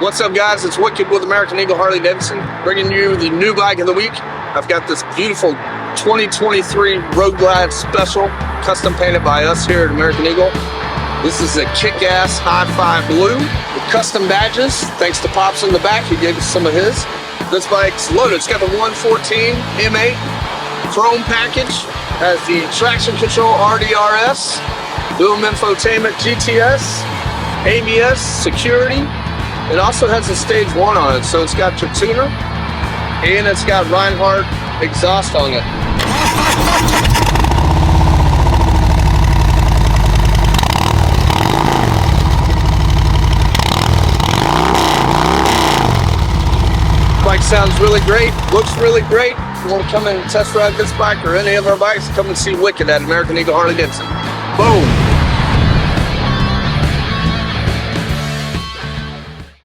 What's up, guys? It's Wiqed with American Eagle Harley-Davidson, bringing you the new bike of the week. I've got this beautiful 2023 Road Glide Special, custom painted by us here at American Eagle. This is a kick-ass Hi-Fi blue with custom badges. Thanks to Pops in the back, he gave us some of his. This bike's loaded. It's got the 114 M8 chrome package, has the traction control RDRS, dual infotainment GTS, ABS, security. It also has a stage 1 on it, so it's got your tuner, and it's got Reinhardt exhaust on it. Bike sounds really great, looks really great. If you want to come and test ride this bike or any of our bikes, come and see Wiqed at American Eagle Harley-Davidson. Boom!